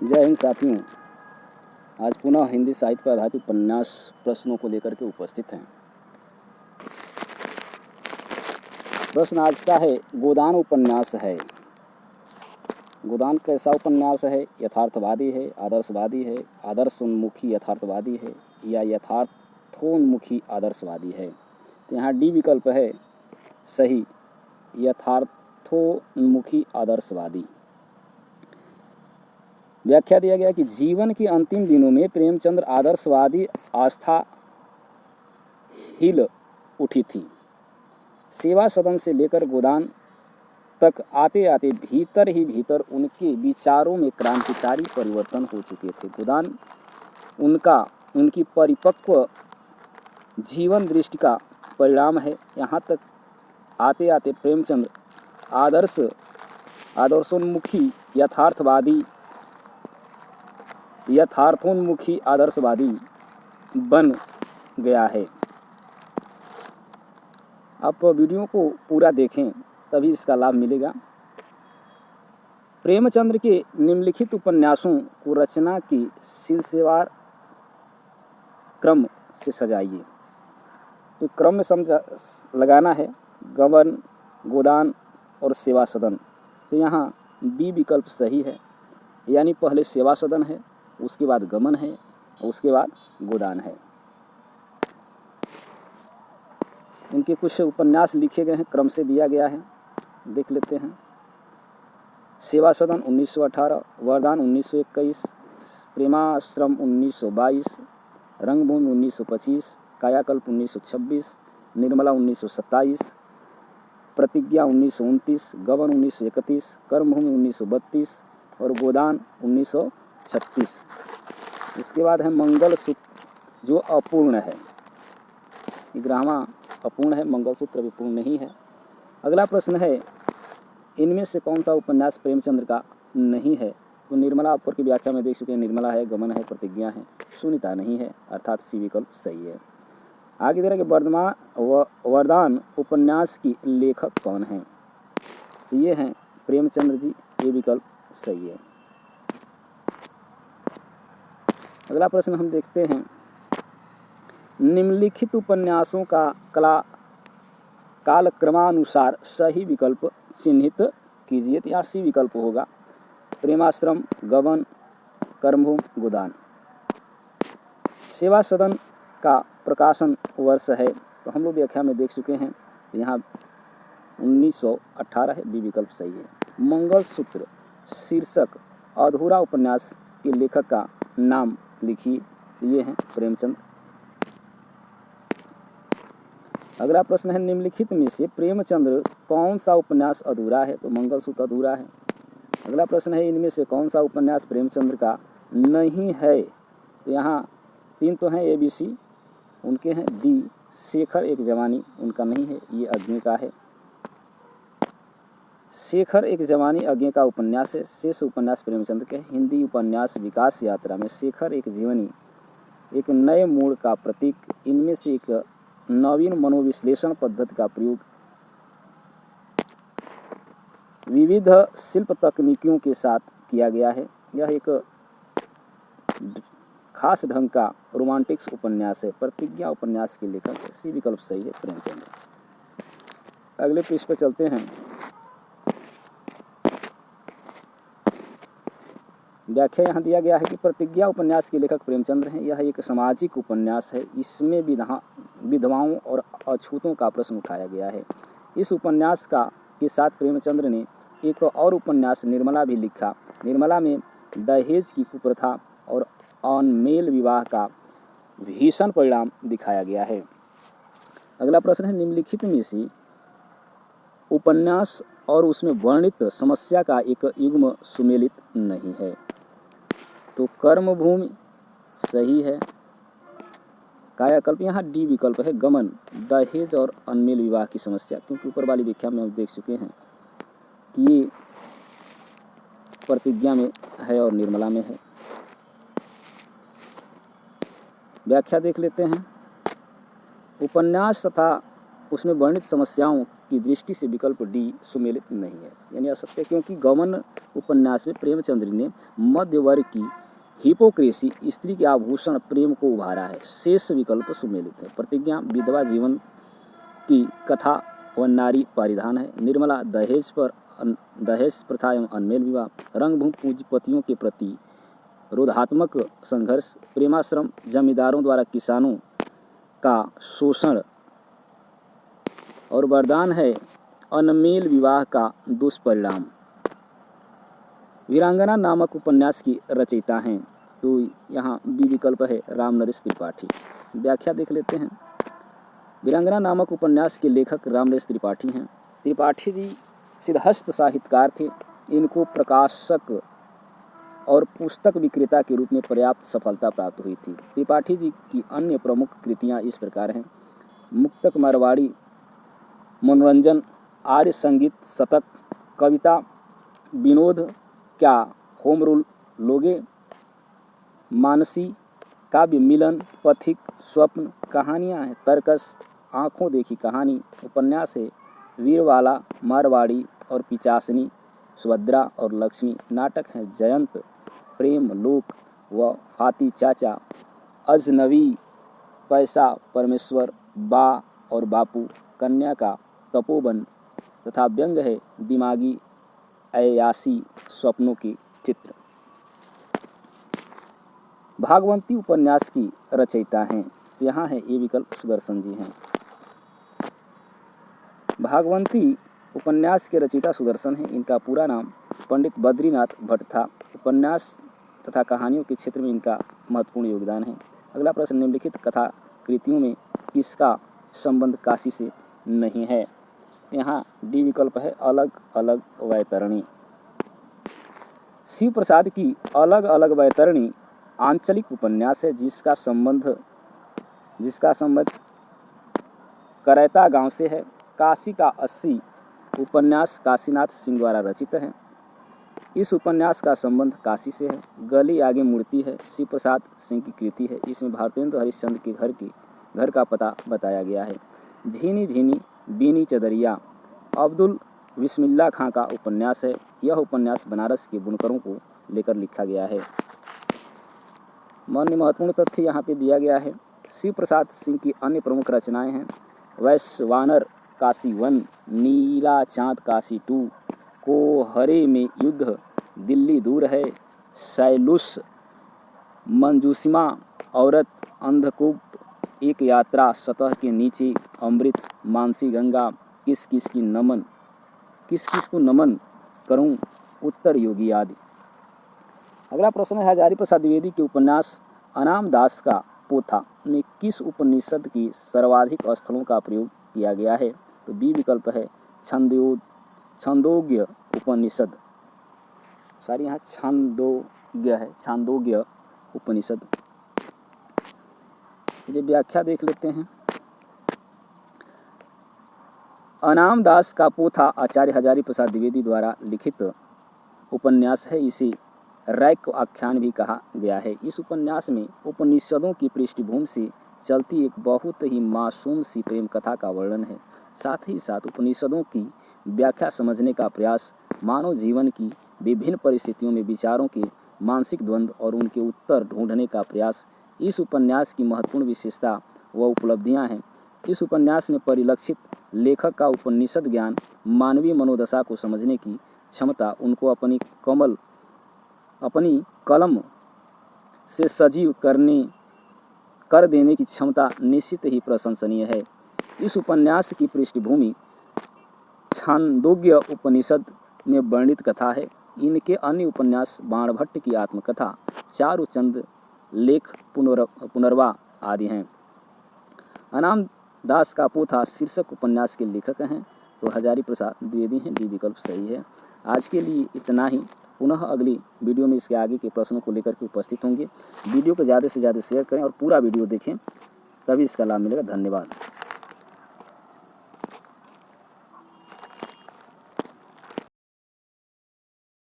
जय हिंद साथियों। आज पुनः हिंदी साहित्य पर आधारित उपन्यास प्रश्नों को लेकर के उपस्थित हैं। प्रश्न आज का है, गोदान उपन्यास है। गोदान कैसा उपन्यास है? यथार्थवादी है, आदर्शवादी है, आदर्शोन्मुखी यथार्थवादी है या यथार्थोन्मुखी आदर्शवादी है? तो यहाँ डी विकल्प है सही, यथार्थोन्मुखी आदर्शवादी। व्याख्या दिया गया कि जीवन के अंतिम दिनों में प्रेमचंद्र आदर्शवादी आस्था हिल उठी थी। सेवा सदन से लेकर गोदान तक आते आते भीतर ही भीतर उनके विचारों में क्रांतिकारी परिवर्तन हो चुके थे। गोदान उनकी परिपक्व जीवन दृष्टि का परिणाम है। यहाँ तक आते आते प्रेमचंद्र आदर्शोन्मुखी यथार्थोन्मुखी आदर्शवादी बन गया है। आप वीडियो को पूरा देखें तभी इसका लाभ मिलेगा। प्रेमचंद्र के निम्नलिखित उपन्यासों को रचना की सिलसिलेवार क्रम से सजाइए। तो क्रम में लगाना है गमन, गोदान और सेवा सदन। तो यहाँ बी विकल्प सही है, यानी पहले सेवा सदन है, उसके बाद गमन है और उसके बाद गोदान है। इनके कुछ उपन्यास लिखे गए हैं, क्रम से दिया गया है, देख लेते हैं। सेवा सदन 1918, वरदान 1921, प्रेमाश्रम 1922, रंगभूमि 1925, कायाकल्प 1926, निर्मला 1927, प्रतिज्ञा 1929, गबन 1931, कर्मभूमि 1932 और गोदान 1936। उसके बाद है मंगलसूत्र, जो अपूर्ण है। ग्रामा अपूर्ण है, मंगलसूत्र अभी पूर्ण नहीं है। अगला प्रश्न है, इनमें से कौन सा उपन्यास प्रेमचंद्र का नहीं है? तो निर्मला ऊपर की व्याख्या में देख चुके हैं, निर्मला है, गमन है, प्रतिज्ञा है, सुनीता नहीं है, अर्थात सी विकल्प सही है। आगे दे रहा है कि वरदान उपन्यास की लेखक कौन है? ये हैं प्रेमचंद्र जी, ये विकल्प सही है। अगला प्रश्न हम देखते हैं, निम्नलिखित उपन्यासों का कालक्रमानुसार सही विकल्प चिन्हित कीजिए। तो यहाँ सी विकल्प होगा, प्रेमाश्रम, गबन, कर्मभूमि, गोदान। सेवा सदन का प्रकाशन वर्ष है, तो हम लोग व्याख्या में देख चुके हैं, यहाँ 1918 है, बी विकल्प सही है। मंगलसूत्र शीर्षक अधूरा उपन्यास के लेखक का नाम लिखिए। ये हैं प्रेमचंद। अगला प्रश्न है, निम्नलिखित में से प्रेमचंद्र कौन सा उपन्यास अधूरा है? तो मंगलसूत्र अधूरा है। अगला प्रश्न है, इनमें से कौन सा उपन्यास प्रेमचंद्र का नहीं है? तो यहाँ 3 तो हैं, ABC उनके हैं। डी शेखर एक जवानी उनका नहीं है, ये अज्ञे का है। शेखर एक जवानी अज्ञे का उपन्यास है। शेष उपन्यास प्रेमचंद्र के। हिंदी उपन्यास विकास यात्रा में शेखर एक जीवनी एक नए मोड़ का प्रतीक। इनमें से एक नवीन मनोविश्लेषण पद्धति का प्रयोग विविध शिल्प तकनीकों के साथ किया गया है। यह एक खास ढंग का रोमांटिक्स उपन्यास है। प्रतिज्ञा उपन्यास के लेखक है, सी विकल्प सही है, प्रेमचंद्र। अगले पृष्ठ पर चलते हैं। व्याख्या यहाँ दिया गया है कि प्रतिज्ञा उपन्यास के लेखक प्रेमचंद्र हैं। यह एक सामाजिक उपन्यास है। इसमें विधवाओं और अछूतों का प्रश्न उठाया गया है। इस उपन्यास के साथ प्रेमचंद्र ने एक और उपन्यास निर्मला भी लिखा। निर्मला में दहेज की कुप्रथा और अनमेल विवाह का भीषण परिणाम दिखाया गया है। अगला प्रश्न है, निम्नलिखित में से उपन्यास और उसमें वर्णित समस्या का एक युग्म सुमेलित नहीं है? तो कर्मभूमि सही है। कायाकल्प, यहाँ डी विकल्प है, गमन दहेज और अनमेल विवाह की समस्या, क्योंकि ऊपर वाली व्याख्या में हम देख चुके हैं कि ये प्रतिज्ञा में है और निर्मला में है। व्याख्या देख लेते हैं। उपन्यास तथा उसमें वर्णित समस्याओं की दृष्टि से विकल्प डी सुमेलित नहीं है, यानी असत्य, क्योंकि गौमन उपन्यास में प्रेमचंद्र ने मध्य वर्ग की हिपोक्रेसी, स्त्री के आभूषण प्रेम को उभारा है। शेष विकल्प सुमेलित है। प्रतिज्ञा विधवा जीवन की कथा व नारी परिधान है। निर्मला दहेज प्रथा एवं अनमेल विवाह। रंगभूमि पूंजीपतियों के प्रति रोधात्मक संघर्ष। प्रेमाश्रम जमींदारों द्वारा किसानों का शोषण। और वरदान है अनमेल विवाह का दुष्परिणाम। वीरांगना नामक उपन्यास की रचयिता हैं, तो यहाँ बी विकल्प है रामनरेश त्रिपाठी। व्याख्या देख लेते हैं। वीरांगना नामक उपन्यास के लेखक रामनरेश त्रिपाठी हैं। त्रिपाठी जी सिद्धहस्त साहित्यकार थे। इनको प्रकाशक और पुस्तक विक्रेता के रूप में पर्याप्त सफलता प्राप्त हुई थी। त्रिपाठी जी की अन्य प्रमुख कृतियाँ इस प्रकार हैं। मुक्तक मारवाड़ी, मनोरंजन, आर्य संगीत शतक, कविता, विनोद क्या होम रूल लोगे, मानसी, काव्य मिलन, पथिक, स्वप्न, कहानियाँ हैं तर्कस, आँखों देखी कहानी, उपन्यास है वीरवाला, मारवाड़ी और पिचासनी, सुभद्रा और लक्ष्मी, नाटक हैं जयंत, प्रेम लोक व हाथी चाचा, अजनबी, पैसा, परमेश्वर, बा और बापू, कन्या का, तपोवन तथा व्यंग है दिमागी अयासी स्वप्नों के चित्र। भागवंती उपन्यास की रचयिता हैं, यहाँ है ये विकल्प सुदर्शन जी हैं। भागवंती उपन्यास के रचयिता सुदर्शन हैं। इनका पूरा नाम पंडित बद्रीनाथ भट्ट था। उपन्यास तथा कहानियों के क्षेत्र में इनका महत्वपूर्ण योगदान है। अगला प्रश्न, निम्नलिखित कथा कृतियों में किसका संबंध काशी से नहीं है? यहाँ डी विकल्प है अलग अलग वैतरणी। शिव प्रसाद की अलग अलग वैतरणी आंचलिक उपन्यास है जिसका संबंध करैता गांव से है। काशी का 80 उपन्यास काशीनाथ सिंह द्वारा रचित है। इस उपन्यास का संबंध काशी से है। गली आगे मूर्ति है शिव प्रसाद सिंह की कृति है। इसमें भारतेंद्र हरिश्चंद्र के घर का पता बताया गया है। झीनी झीनी बीनी चदरिया अब्दुल बिस्मिल्लाह खां का उपन्यास है। यह उपन्यास बनारस के बुनकरों को लेकर लिखा गया है। अन्य महत्वपूर्ण तथ्य यहाँ पे दिया गया है। शिव प्रसाद सिंह की अन्य प्रमुख रचनाएं हैं वैश्वानर काशी 1, नीला चाँद काशी 2, कोहरे में युद्ध, दिल्ली दूर है, सैलुस, मंजूसिमा, औरत, अंधकूप, एक यात्रा, सतह के नीचे, अमृत, मानसी गंगा, किस किस को नमन करूं, उत्तर योगी आदि। अगला प्रश्न है हजारी प्रसाद द्विवेदी के उपन्यास अनाम दास का पोथा में किस उपनिषद की सर्वाधिक स्थलों का प्रयोग किया गया है? तो बी विकल्प है छंदोग्य उपनिषद। सारी यहाँ छंदोग्य है, छांदोग्य उपनिषद। चलिए व्याख्या देख लेते हैं। अनाम दास का पोथा आचार्य हजारी प्रसाद द्विवेदी द्वारा लिखित उपन्यास है। इसे रैक आख्यान भी कहा गया है। इस उपन्यास में उपनिषदों की पृष्ठभूमि से चलती एक बहुत ही मासूम सी प्रेम कथा का वर्णन है। साथ ही साथ उपनिषदों की व्याख्या समझने का प्रयास, मानव जीवन की विभिन्न परिस्थितियों में विचारों के मानसिक द्वंद्व और उनके उत्तर ढूंढने का प्रयास इस उपन्यास की महत्वपूर्ण विशेषता व उपलब्धियां हैं। इस उपन्यास में परिलक्षित लेखक का उपनिषद ज्ञान, मानवीय मनोदशा को समझने की क्षमता, उनको अपनी कलम से सजीव कर देने की क्षमता निश्चित ही प्रशंसनीय है। इस उपन्यास की पृष्ठभूमि छांदोग्य उपनिषद में वर्णित कथा है। इनके अन्य उपन्यास बाणभट्ट की आत्मकथा, चारुचंद लेख पुनर्वा आदि हैं। अनाम दास का पोथा शीर्षक उपन्यास के लेखक हैं तो हजारी प्रसाद द्विवेदी हैं। डी विकल्प सही है। आज के लिए इतना ही। पुनः अगली वीडियो में इसके आगे के प्रश्नों को लेकर के उपस्थित होंगे। वीडियो को ज़्यादा से ज़्यादा शेयर करें और पूरा वीडियो देखें, तभी इसका लाभ मिलेगा। धन्यवाद।